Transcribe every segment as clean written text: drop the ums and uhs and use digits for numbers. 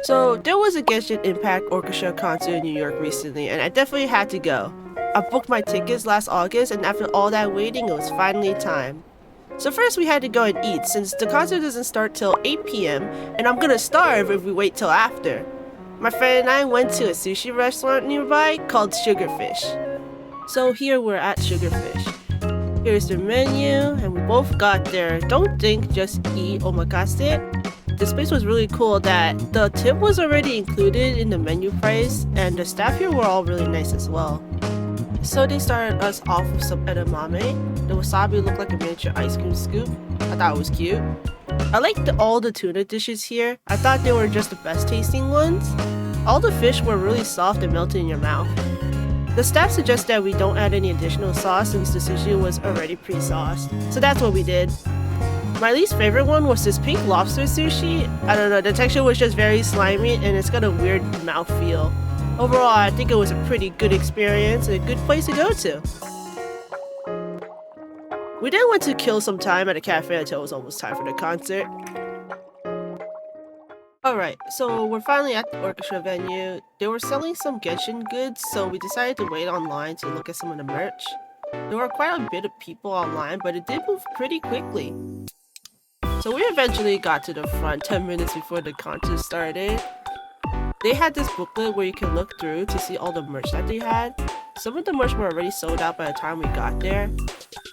So there was a Genshin Impact Orchestra concert in New York recently, and I definitely had to go. I booked my tickets last August, and after all that waiting, it was finally time. So first we had to go and eat, since the concert doesn't start till 8 p.m, and I'm gonna starve if we wait till after. My friend and I went to a sushi restaurant nearby called Sugarfish. So here we're at Sugarfish. Here's the menu, and we both got there. Don't think, just eat omakase. This place was really cool that the tip was already included in the menu price, and the staff here were all really nice as well. So they started us off with some edamame. The wasabi looked like a miniature ice cream scoop. I thought it was cute. I liked all the tuna dishes here. I thought they were just the best tasting ones. All the fish were really soft and melted in your mouth. The staff suggested that we don't add any additional sauce since the sushi was already pre-sauced. So that's what we did. My least favorite one was this pink lobster sushi. I don't know, the texture was just very slimy and it's got a weird mouthfeel. Overall, I think it was a pretty good experience and a good place to go to. We then went to kill some time at a cafe until it was almost time for the concert. Alright, so we're finally at the orchestra venue. They were selling some Genshin goods, so we decided to wait online to look at some of the merch. There were quite a bit of people online, but it did move pretty quickly. So we eventually got to the front 10 minutes before the concert started. They had this booklet where you can look through to see all the merch that they had. Some of the merch were already sold out by the time we got there.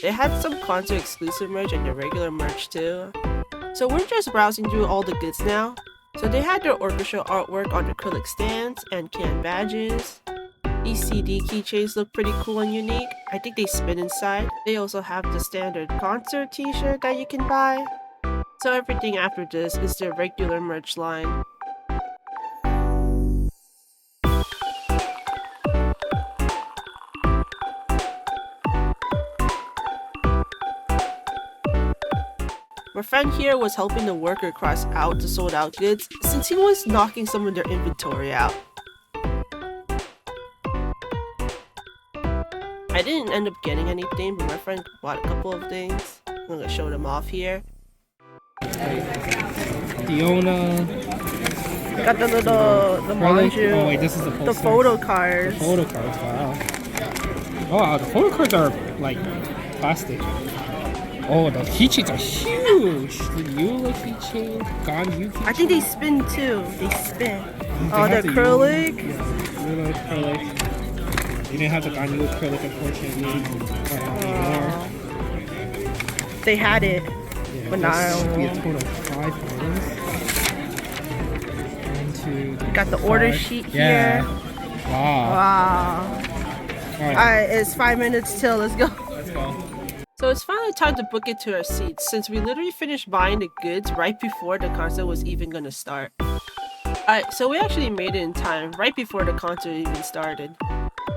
They had some concert exclusive merch and the regular merch too. So we're just browsing through all the goods now. So they had their orchestra artwork on acrylic stands and can badges. These CD keychains look pretty cool and unique. I think they spin inside. They also have the standard concert t-shirt that you can buy. So everything after this is their regular merch line. My friend here was helping the worker cross out the sold out goods since he was knocking some of their inventory out. I didn't end up getting anything, but my friend bought a couple of things. I'm gonna show them off here. Diona. Got the manju. Oh wait, this is the poster. The photo cards. The photo cards, wow. Wow, the photo cards are like plastic. Oh, the keychains are huge! The Eula keychain, Ganyu keychain. I think they spin too. They spin. Oh, the acrylic. Eula acrylic. You didn't have the Ganyu acrylic, unfortunately. They had it, Yeah, but not this should be a anymore. total of 5 items. We got the order sheet Yeah. here. Wow. Wow. Alright, it's 5 minutes till. Let's go. Let's go. So it's finally time to book it to our seats since we literally finished buying the goods right before the concert was even gonna start. Alright, so we actually made it in time right before the concert even started.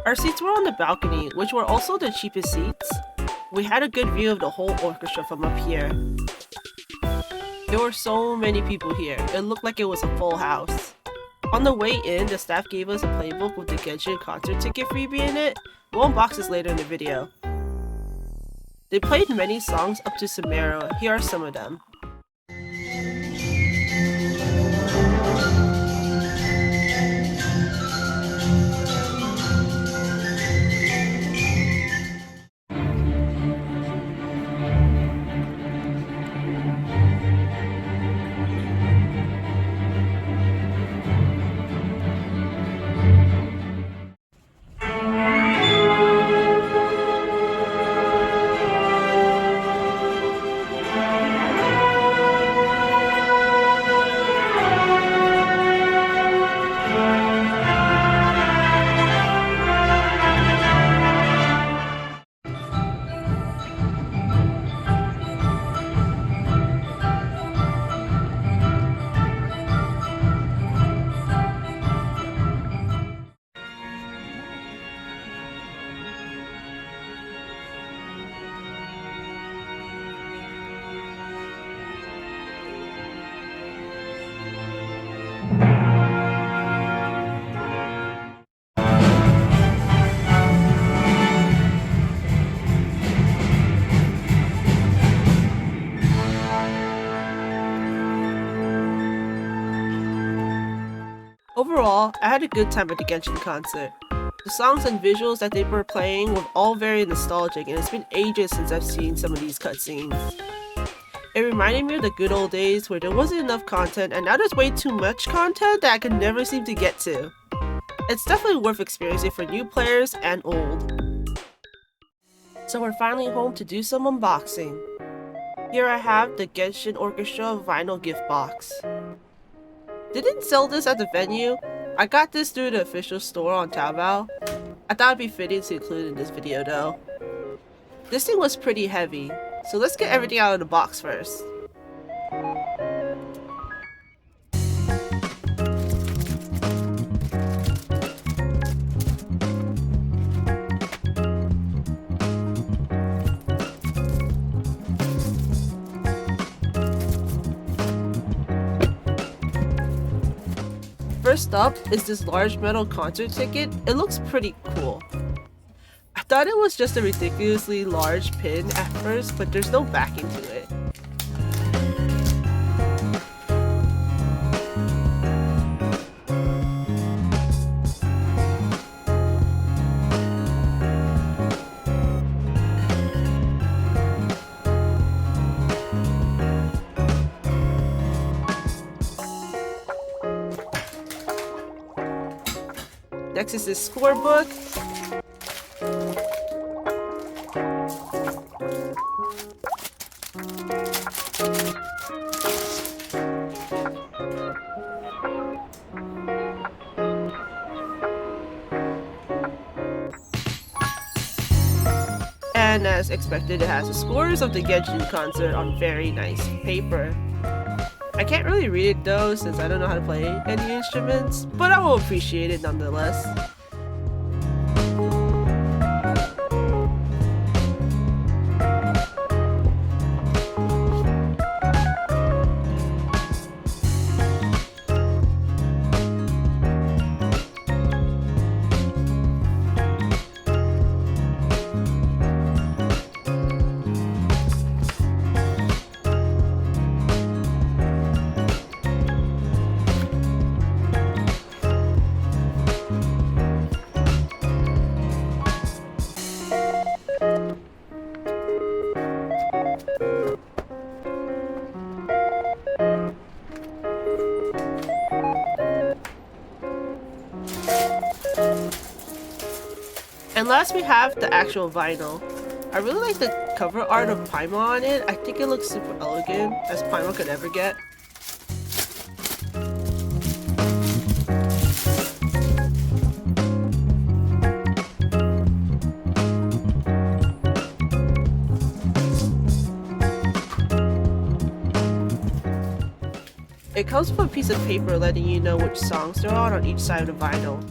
Our seats were on the balcony, which were also the cheapest seats. We had a good view of the whole orchestra from up here. There were so many people here, it looked like it was a full house. On the way in, the staff gave us a playbook with the Genshin concert ticket freebie in it. We'll unbox this later in the video. They played many songs up to Samero. Here are some of them. Overall, I had a good time at the Genshin concert. The songs and visuals that they were playing were all very nostalgic, and it's been ages since I've seen some of these cutscenes. It reminded me of the good old days where there wasn't enough content, and now there's way too much content that I can never seem to get to. It's definitely worth experiencing for new players and old. So we're finally home to do some unboxing. Here I have the Genshin Orchestra vinyl gift box. They didn't sell this at the venue. I got this through the official store on Taobao. I thought it'd be fitting to include in this video though. This thing was pretty heavy, so let's get everything out of the box first. First up is this large metal concert ticket. It looks pretty cool. I thought it was just a ridiculously large pin at first, but there's no backing to it. Next is this scorebook. And as expected, it has the scores of the Genshin concert on very nice paper. I can't really read it though, since I don't know how to play any instruments, but I will appreciate it nonetheless. And last we have the actual vinyl. I really like the cover art of Paimon on it. I think it looks super elegant, as Paimon could ever get. It comes with a piece of paper letting you know which songs they're on each side of the vinyl.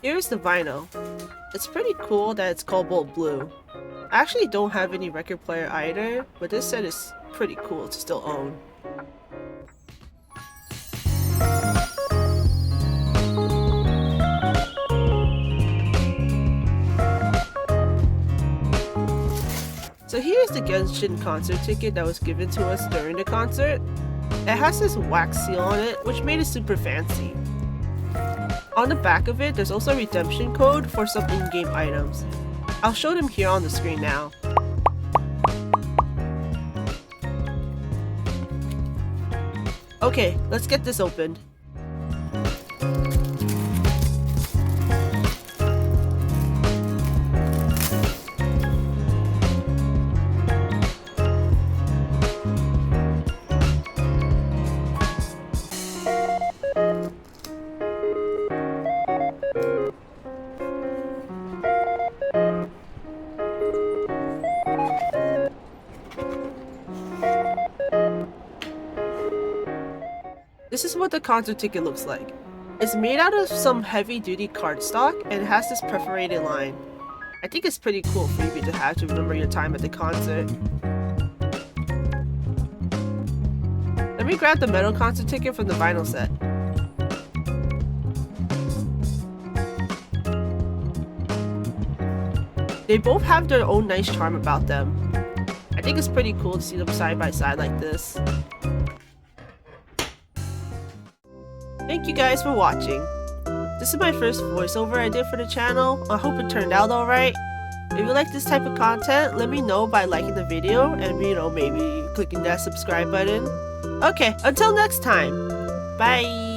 Here's the vinyl. It's pretty cool that it's cobalt blue. I actually don't have any record player either, but this set is pretty cool to still own. So here's the Genshin concert ticket that was given to us during the concert. It has this wax seal on it, which made it super fancy. On the back of it, there's also a redemption code for some in-game items. I'll show them here on the screen now. Okay, let's get this opened. This is what the concert ticket looks like. It's made out of some heavy-duty cardstock and it has this perforated line. I think it's pretty cool freebie to have to remember your time at the concert. Let me grab the metal concert ticket from the vinyl set. They both have their own nice charm about them. I think it's pretty cool to see them side by side like this. Thank you guys for watching. This is my first voiceover I did for the channel. I hope it turned out alright. If you like this type of content, let me know by liking the video and maybe clicking that subscribe button. Okay, until next time. Bye!